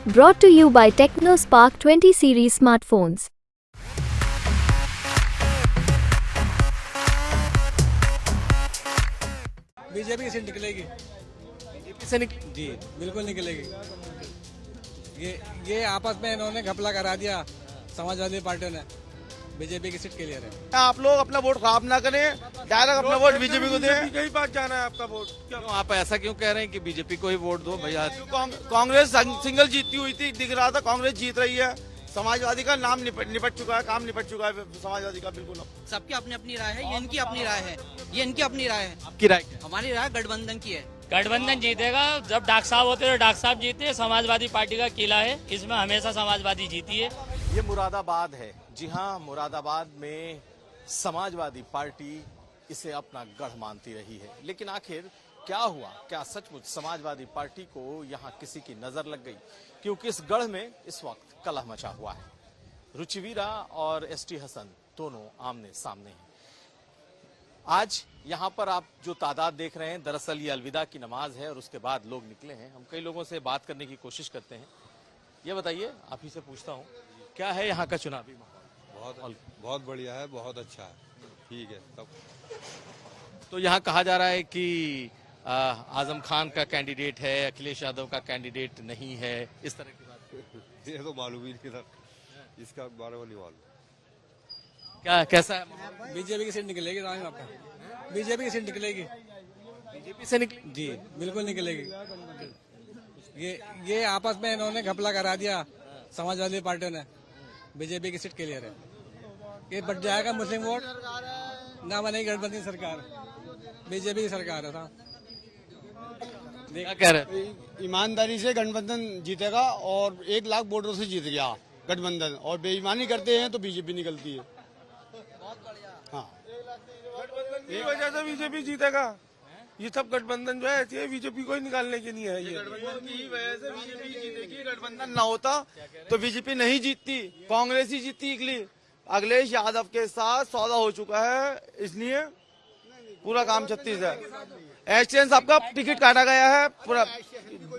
Brought to you by TechnoSpark 20 series smartphones. BJP की seat निकलेगी। BJP से जी बिल्कुल निकलेगी। ये आपस में इन्होंने घपला करा दिया समाजवादी पार्टी ने। बीजेपी की सीट क्लियर है। आप लोग अपना वोट खराब ना करें, डायरेक्ट अपना वोट बीजेपी को दें। कई बात जाना है आपका वोट। क्यों आप ऐसा क्यों कह रहे हैं कि बीजेपी को ही वोट दो भैया? कांग्रेस सिंगल जीतती हुई थी, दिख रहा था कांग्रेस जीत रही है। समाजवादी का नाम निपट चुका है, काम निपट चुका है समाजवादी का। बिल्कुल सबकी अपनी अपनी राय है, ये इनकी अपनी राय है, ये इनकी अपनी राय है। आपकी राय क्या है? हमारी राय गठबंधन की है। गठबंधन जीतेगा। जब डॉक्टर साहब होते तो डॉक्टर साहब जीते। समाजवादी पार्टी का किला है, इसमें हमेशा समाजवादी जीती है। ये मुरादाबाद है। जी हाँ, मुरादाबाद में समाजवादी पार्टी इसे अपना गढ़ मानती रही है। लेकिन आखिर क्या हुआ? क्या सचमुच समाजवादी पार्टी को यहाँ किसी की नजर लग गई? क्योंकि इस गढ़ में इस वक्त कलह मचा हुआ है। रुचिवीरा और एसटी हसन दोनों आमने सामने हैं। आज यहाँ पर आप जो तादाद देख रहे हैं, दरअसल ये अलविदा की नमाज है और उसके बाद लोग निकले हैं। हम कई लोगों से बात करने की कोशिश करते हैं। ये बताइए, आप ही से पूछता हूँ, क्या है यहाँ का चुनावी माहौल? बहुत बढ़िया है, बहुत अच्छा है। ठीक है तब। तो यहाँ कहा जा रहा है कि आजम खान का कैंडिडेट है, अखिलेश यादव का कैंडिडेट नहीं है, इस तरह की बात। ये तो मालूम ही नहीं था, इसका बारे में नहीं मालूम। क्या कैसा है? बीजेपी की सीट निकलेगी। आपका बीजेपी की सीट निकलेगी। बीजेपी से निकली? जी बिल्कुल निकलेगी। ये आपस में इन्होंने घपला करा दिया समाजवादी पार्टी ने। बीजेपी की सीट क्लियर है। ये बढ़ जाएगा मुस्लिम वोट, ना बनेगी गठबंधन सरकार, बीजेपी की सरकार है। क्या कह रहे हैं? ईमानदारी से गठबंधन जीतेगा और 1 लाख वोटों से जीत गया गठबंधन। और बेईमानी करते हैं तो बीजेपी निकलती है। हाँ, इस वजह से बीजेपी जीतेगा। ये सब गठबंधन जो है ये बीजेपी को ही निकालने के लिए है। ये गठबंधन की वजह से बीजेपी जीतेगी। गठबंधन ना होता तो बीजेपी नहीं जीतती, कांग्रेस ही जीतती। अखिलेश यादव के साथ सौदा हो चुका है, इसलिए पूरा काम 36 है। एसटीएन साहब का टिकट काटा गया है, पूरा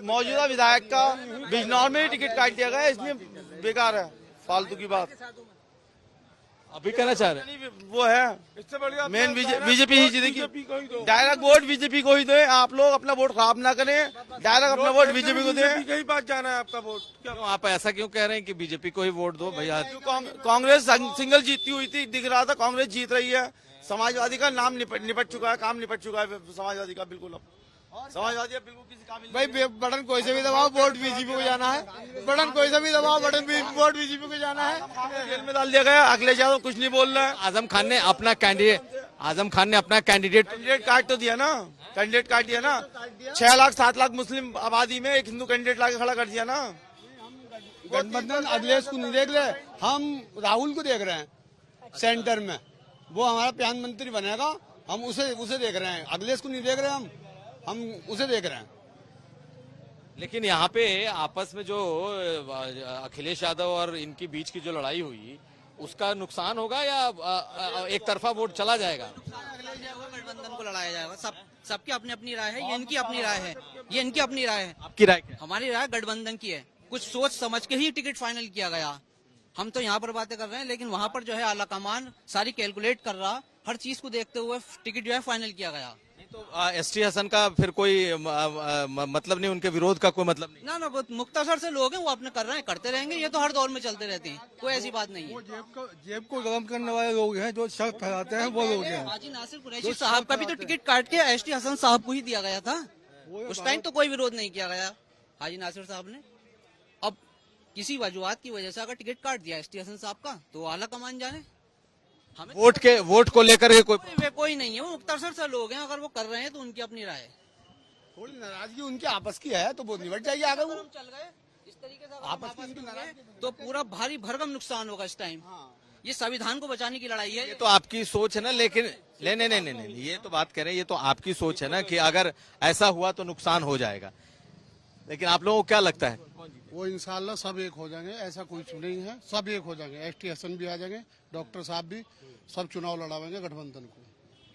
मौजूदा विधायक का बिजनौर में ही टिकट काट दिया गया है, इसलिए बेकार है, फालतू की बात। अभी कहना चाह रहे हैं? वो है इससे बढ़िया मेन बीजेपी ही जीतेगी। को ही दो। डायरेक्ट वोट बीजेपी को ही दें। आप लोग अपना वोट खराब ना करें, डायरेक्ट अपना वोट बीजेपी को दें। कई बात जाना है आपका वोट। क्यों आप ऐसा क्यों कह रहे हैं कि बीजेपी को ही वोट दो भैया? कांग्रेस सिंगल जीतती हुई थी, दिख रहा था कांग्रेस जीत रही है। समाजवादी का नाम निपट चुका है, काम निपट चुका है समाजवादी का। बिल्कुल अब समाजवादी बिल्कुल किसी काबिल भाई बटन कोई से भी दबाओ वोट बीजेपी को जाना है। बटन कोई से भी दबाओ बटन वोट बीजेपी को जाना है। जेल में डाल दिया गया। अखिलेश यादव कुछ नहीं बोल रहा है। आजम खान ने अपना कैंडिडेट कैंडिडेट काट तो दिया ना, कैंडिडेट काट दिया ना। 6 लाख 7 लाख मुस्लिम आबादी में एक हिंदू कैंडिडेट लाके खड़ा कर दिया ना। गठबंधन अखिलेश को नहीं देख रहे, हम राहुल को देख रहे हैं सेंटर में। वो हमारा प्रधानमंत्री बनेगा, हम उसे देख रहे हैं। अखिलेश को नहीं देख रहे, हम उसे देख रहे हैं। लेकिन यहाँ पे आपस में जो अखिलेश यादव और इनके बीच की जो लड़ाई हुई, उसका नुकसान होगा या एक तरफा वोट चला जाएगा? गठबंधन को लड़ाया जाएगा। सबकी अपनी अपनी राय है, ये इनकी अपनी राय है, ये इनकी अपनी राय है। आपकी राय क्या? हमारी राय गठबंधन की है। कुछ सोच समझ के ही टिकट फाइनल किया गया। हम तो यहाँ पर बातें कर रहे हैं, लेकिन वहाँ पर जो है आला कमान सारी कैलकुलेट कर रहा, हर चीज को देखते हुए टिकट जो है फाइनल किया गया। तो एसटी हसन का फिर कोई मतलब नहीं, उनके विरोध का कोई मतलब नहीं? ना वो मुख्तसर से लोग हैं, वो अपने कर रहे हैं, करते रहेंगे। ये तो हर दौर में चलते रहते हैं, कोई ऐसी बात नहीं है। जेब को गरम करने वाले लोग हैं, जो शर्त फैलाते हैं वो लोग हैं। हाजी नासिर कुरैशी साहब का भी तो टिकट काट के एसटी हसन साहब को ही दिया गया था। उस टाइम तो कोई विरोध नहीं किया गया हाजी नासिर साहब ने। अब किसी वजूहत की वजह से अगर टिकट काट दिया एसटी हसन साहब का, तो आला कमान जाने। हमें वोट को लेकर कोई नहीं है, वो मुख्तसर से लोग हैं। अगर वो कर रहे हैं तो उनकी अपनी राय है। थोड़ी नाराजगी उनकी आपस की है तो वो निबट जाएगी आगे। वो चल गए इस तरीके से आपस की तो पूरा भारी भरकम नुकसान होगा इस टाइम। ये संविधान को बचाने की लड़ाई है। ये तो आपकी सोच है ना, लेकिन नहीं, ये तो बात कह रहे हैं, ये तो आपकी सोच है ना कि अगर ऐसा हुआ तो नुकसान हो जाएगा। लेकिन आप लोगों को क्या लगता है? वो इंशाल्लाह सब एक हो जाएंगे, ऐसा कोई नहीं है, सब एक हो जाएंगे। एसटी हसन भी आ जाएंगे, डॉक्टर साहब भी, सब चुनाव लड़ावेंगे गठबंधन को।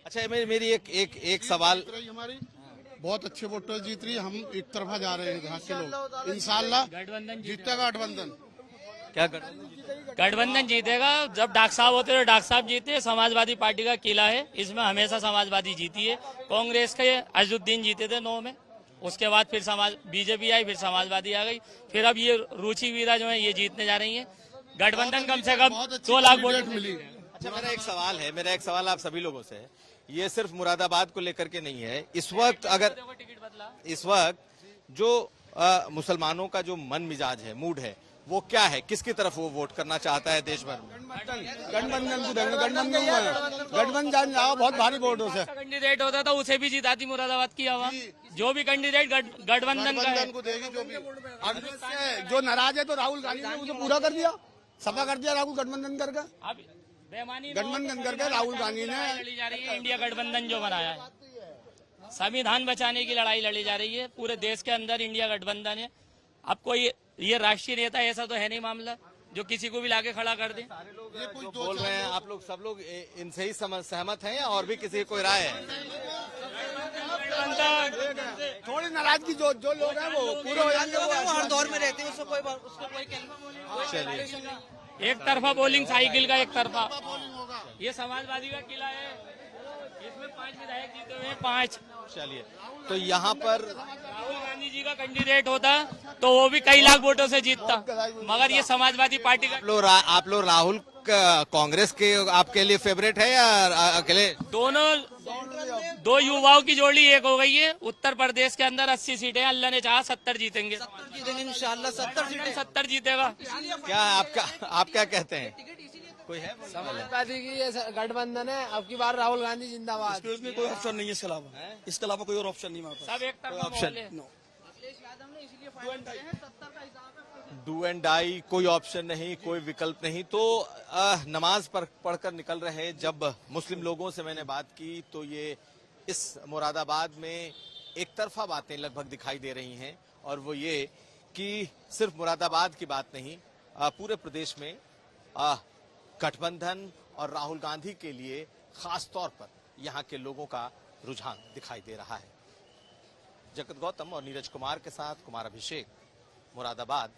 अच्छा, मेरी एक सवाल, हमारी बहुत अच्छे वोटों से जीत रही है। हम एक तरफा जा रहे हैं यहाँ से लोग। इंशाल्लाह गठबंधन जीतेगा गठबंधन। क्या गठबंधन? गठबंधन जीतेगा। जब डॉक्टर साहब होते तो डॉक्टर साहब जीते। समाजवादी पार्टी का किला है, इसमें हमेशा समाजवादी जीती है। कांग्रेस के अजुद्दीन जीते थे 9 में, उसके बाद फिर बीजेपी आई, फिर समाजवादी आ गई, फिर अब ये रुचि वीरा जो है ये जीतने जा रही है। गठबंधन कम से कम 2 लाख वोट मिली। अच्छा, मेरा एक सवाल आप सभी लोगों से है। ये सिर्फ मुरादाबाद को लेकर के नहीं है। इस वक्त जो मुसलमानों का जो मन मिजाज है, मूड है, वो क्या है? किसकी तरफ वो वोट करना चाहता है देश भर में? गठबंधन को देंगे। गठबंधन जाओ बहुत भारी वोटों से। कैंडिडेट होता था उसे भी जिताती मुरादाबाद की हवा। जो भी कैंडिडेट गठबंधन का है को देगी। जो भी जो नाराज है तो राहुल गांधी ने उसे पूरा कर दिया, सफा कर दिया राहुल गठबंधन करके। अब बेमानी गठबंधन करके राहुल गांधी ने लड़ी जा रही है। इंडिया गठबंधन जो बनाया है, संविधान बचाने की लड़ाई लड़ी जा रही है। पूरे देश के अंदर इंडिया गठबंधन है। अब कोई ये राष्ट्रीय नेता ऐसा तो है नहीं मामला जो किसी को भी लाके खड़ा कर दे। जो बोल रहे हैं आप लोग, सब लोग इनसे ही सहमत हैं या और भी किसी कोई राय है? थोड़ी नाराजगी जो लोग हैं वो पूरे हो जाएंगे। वो हर दौर में रहते हैं, उसको कोई एक तरफा बोलिंग साइकिल का एक तरफा। ये समाजवादी का किला है, इसमें 5 विधायक जीते हुए हैं, 5। चलिए, तो यहाँ पर राहुल गांधी जी का कैंडिडेट होता तो वो भी कई लाख वोटों से जीतता, मगर ये समाजवादी पार्टी का। आप लोग राहुल कांग्रेस के आपके लिए फेवरेट है या अकेले? दोनों 2 युवाओं की जोड़ी एक हो गई है। उत्तर प्रदेश के अंदर 80 सीटें, अल्लाह ने चाहा 70 जीतेंगे। 70 जीतेंगे इंशाल्लाह। 70 सीटें 70 जीतेगा। क्या आप क्या कहते हैं? कोई है? समाजवादी की ये गठबंधन है। अब की बार राहुल गांधी जिंदाबाद। इसमें कोई ऑप्शन नहीं है। इसके अलावा कोई और ऑप्शन नहीं है। सब एक तरफा ऑप्शन डू एंड डाई, कोई ऑप्शन नहीं, कोई विकल्प नहीं। तो नमाज पढ़कर निकल रहे जब मुस्लिम लोगों से मैंने बात की तो ये इस मुरादाबाद में एक तरफा बातें लगभग दिखाई दे रही हैं। और वो ये कि सिर्फ मुरादाबाद की बात नहीं, पूरे प्रदेश में गठबंधन और राहुल गांधी के लिए खास तौर पर यहाँ के लोगों का रुझान दिखाई दे रहा है। जगत गौतम और नीरज कुमार के साथ कुमार अभिषेक, मुरादाबाद।